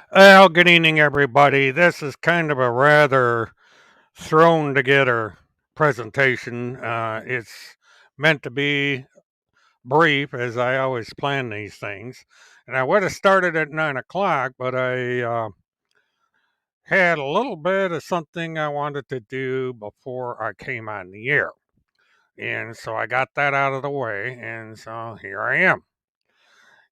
Well, good evening, everybody. This is kind of a rather thrown together presentation. It's meant to be brief, as I always plan these things. And I would have started at 9 o'clock, but I had a little bit of something I wanted to do before I came on the air. And so I got that out of the way. And so here I am.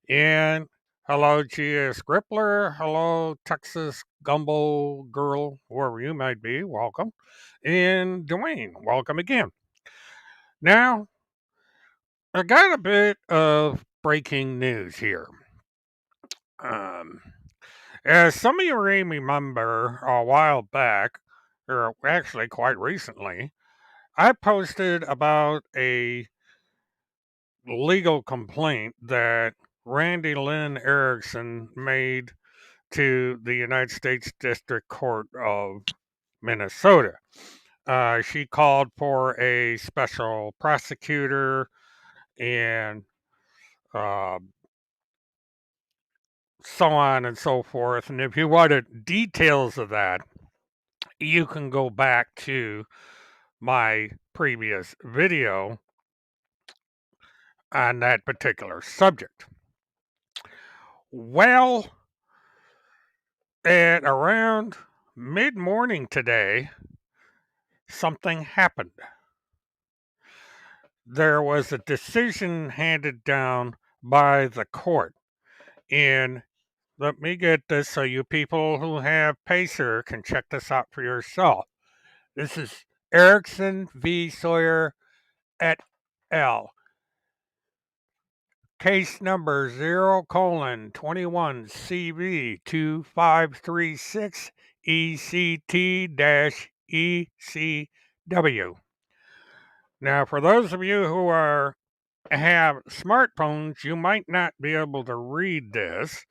And hello, Gia Scrippler. Hello, Texas Gumbo Girl, whoever you might be. Welcome. And Dwayne, welcome again. Now, I got a bit of breaking news here. Um, as some of you may remember, a while back, or actually quite recently, I posted about a legal complaint that Randy Lynn Erickson made to the United States District Court of Minnesota. She called for a special prosecutor and uh, so on and so forth. And if you wanted details of that, you can go back to my previous video on that particular subject. Well, at around mid morning today, something happened. There was a decision handed down by the court. And let me get this so you people who have Pacer can check this out for yourself. This is Erickson v. Sawyer et al. Case number 0 colon 21 CV 2536 ECT ECW. Now, for those of you who have smartphones, you might not be able to read this.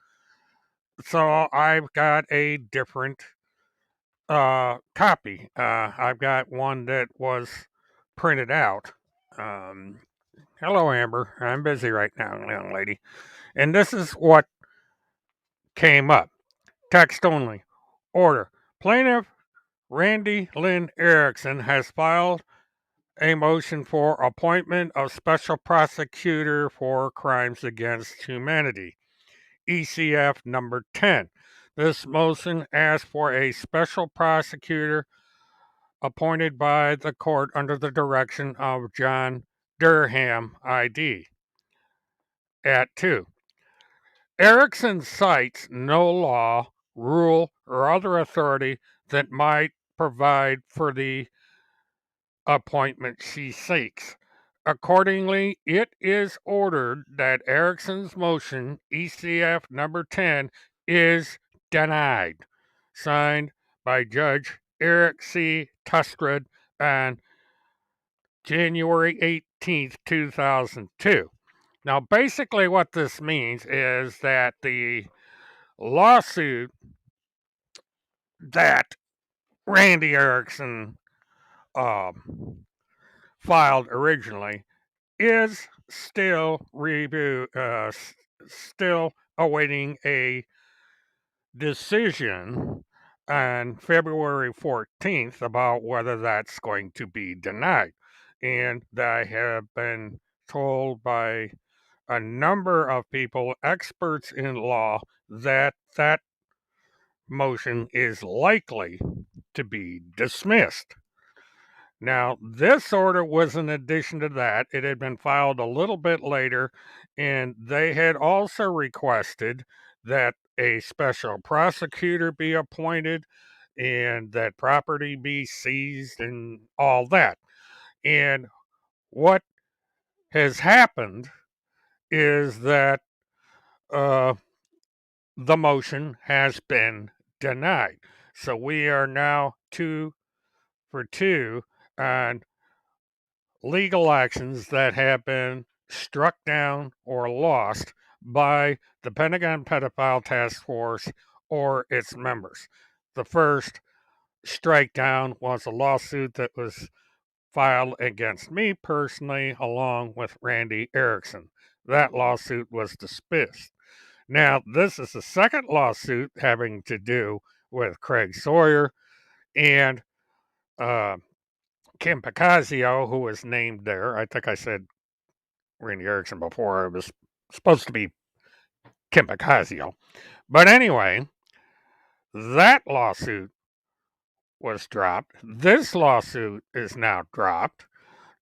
So I've got a different copy. I've got one that was printed out. Um, Hello, Amber. I'm busy right now, young lady. And this is what came up. Text only. Order. Plaintiff Randy Lynn Erickson has filed a motion for appointment of special prosecutor for crimes against humanity. ECF number 10. This motion asks for a special prosecutor appointed by the court under the direction of John Durham, ID. At 2. Erickson cites no law, rule, or other authority that might provide for the appointment she seeks. Accordingly, it is ordered that Erickson's motion, ECF number 10, is denied. Signed by Judge Eric C. Tustrad on January 18th, 2002. Now, basically, what this means is that the lawsuit that Randy Erickson filed originally is still awaiting a decision on February 14th about whether that's going to be denied. And I have been told by a number of people, experts in law, that that motion is likely to be dismissed. Now, this order was in addition to that. It had been filed a little bit later, and they had also requested that a special prosecutor be appointed and that property be seized and all that. And what has happened is that uh, the motion has been denied. So we are now 2 for 2 on legal actions that have been struck down or lost by the Pentagon Pedophile Task Force or its members. The first strike down was a lawsuit that was filed against me personally, along with Randy Erickson. That lawsuit was dismissed. Now, this is the second lawsuit having to do with Craig Sawyer and uh, Kim Picasio, who was named there. I think I said Randy Erickson before. It was supposed to be Kim Picasio. But anyway, that lawsuit was dropped. This lawsuit is now dropped,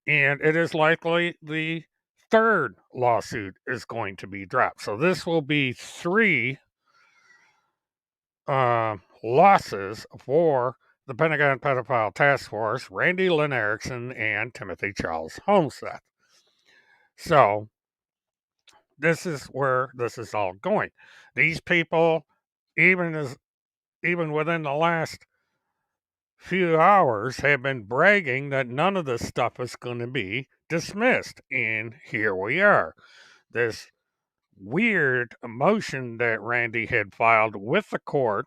and it is likely the third lawsuit is going to be dropped. So this will be three losses for the Pentagon Pedophile Task Force, Randy Lynn Erickson, and Timothy Charles Homestead. So this is where this is all going. These people, even within the last few hours, have been bragging that none of this stuff is going to be dismissed, and here we are. This weird motion that Randy had filed with the court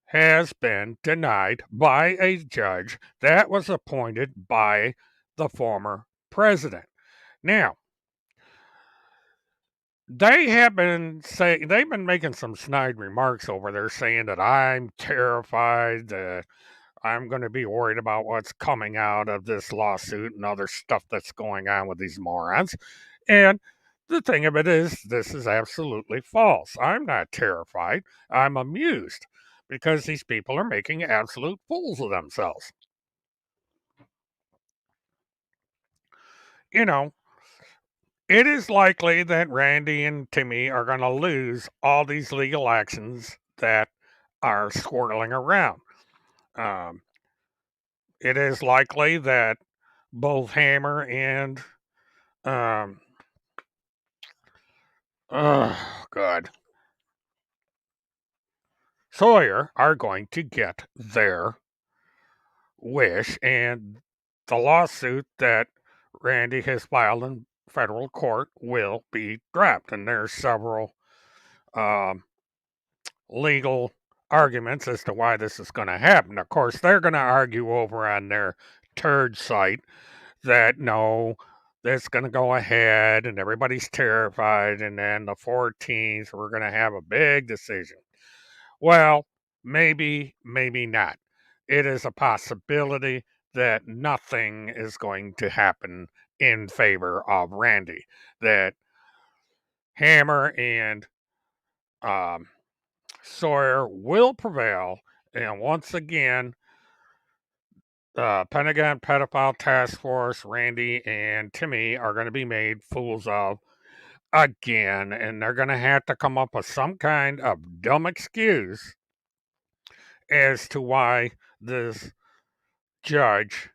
has been denied by a judge that was appointed by the former president. Now, they've been making some snide remarks over there saying that I'm terrified, that I'm going to be worried about what's coming out of this lawsuit and other stuff that's going on with these morons. And the thing of it is, this is absolutely false. I'm not terrified. I'm amused because these people are making absolute fools of themselves. You know, it is likely that Randy and Timmy are going to lose all these legal actions that are swirling around. Um, it is likely that both Hammer and um, God, Sawyer are going to get their wish, and the lawsuit that Randy has filed in federal court will be dropped. And there's several um, legal arguments as to why this is going to happen. Of course, they're going to argue over on their turd site that no, that's going to go ahead and everybody's terrified. And then the 14th, we're going to have a big decision. Well, maybe, maybe not. It is a possibility that nothing is going to happen in favor of Randy, that Hammer and um, Sawyer will prevail. And once again, Pentagon Pedophile Task Force, Randy and Timmy are going to be made fools of again. And they're going to have to come up with some kind of dumb excuse as to why this judge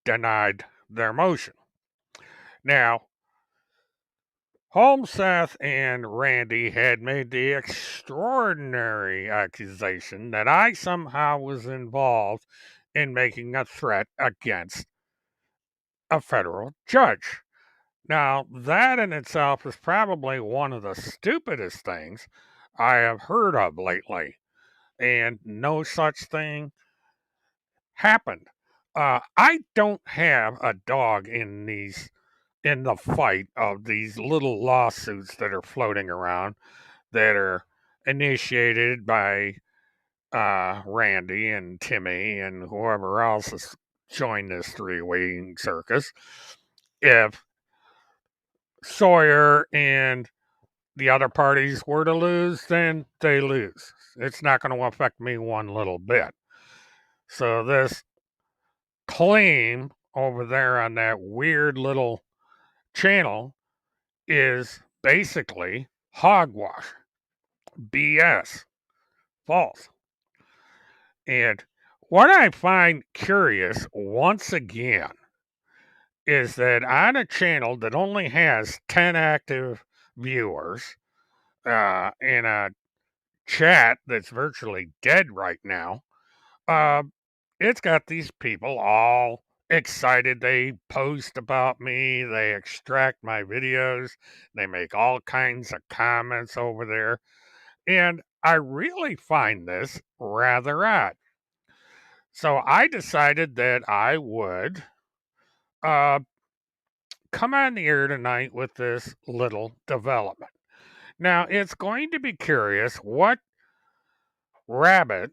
denied their motion. Now, Holmseth and Randy had made the extraordinary accusation that I somehow was involved in making a threat against a federal judge. Now, that in itself is probably one of the stupidest things I have heard of lately, and no such thing happened. I don't have a dog in the fight of these little lawsuits that are floating around that are initiated by Randy and Timmy and whoever else has joined this three-way circus. If Sawyer and the other parties were to lose, then they lose. It's not going to affect me one little bit. So this claim over there on that weird little channel is basically hogwash, BS, false. And what I find curious once again is that on a channel that only has 10 active viewers, in a chat that's virtually dead right now, uh, it's got these people all excited. They post about me, they extract my videos, they make all kinds of comments over there. And I really find this rather odd. So I decided that I would uh, come on the air tonight with this little development. Now, it's going to be curious what rabbit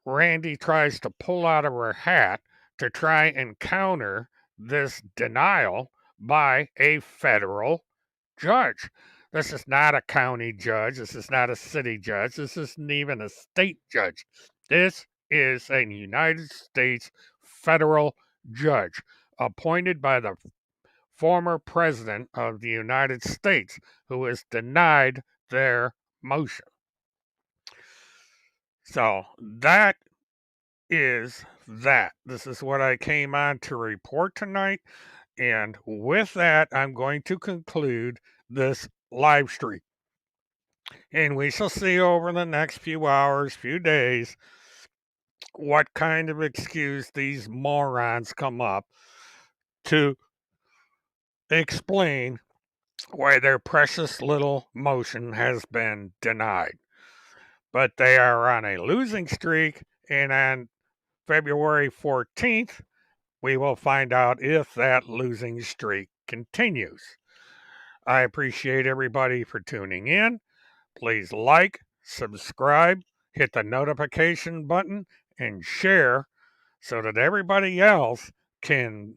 Randy tries to pull out of her hat to try and counter this denial by a federal judge. This is not a county judge. This is not a city judge. This isn't even a state judge. This is a United States federal judge appointed by the former president of the United States who has denied their motion. So that is that. This is what I came on to report tonight. And with that, I'm going to conclude this live stream. And we shall see over the next few hours, few days, what kind of excuse these morons come up to explain why their precious little motion has been denied. But they are on a losing streak, and on February 14th, we will find out if that losing streak continues. I appreciate everybody for tuning in. Please like, subscribe, hit the notification button, and share so that everybody else can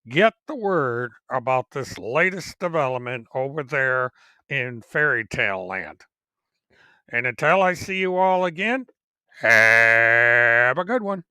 get the word about this latest development over there in fairy tale land. And until I see you all again, have a good one.